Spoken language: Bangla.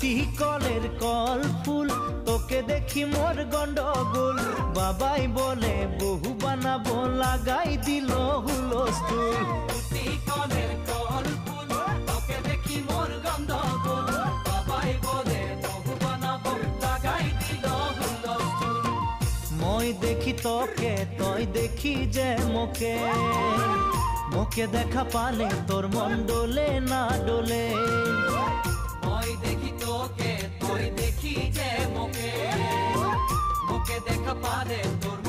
তুই কলের কল ফুল, তোকে দেখি মোর গন্ডগোল। বাবাই বলে বহু বানাবো, লাগাই দিল হুলস্থুল। তুই কলের কল ফুল, তোকে দেখি মোর গন্ডগোল। বাবাই বলে বহু বানাবো, লাগাই দিল হুলস্থুল। মই দেখি তোকে, তই দেখি যে মোকে, মোকে দেখা পালে তোর মন ডোলে না ডোলে। মই দেখি তোকে, তুই দেখি যে মোকে, মোকে দেখা পারে তোর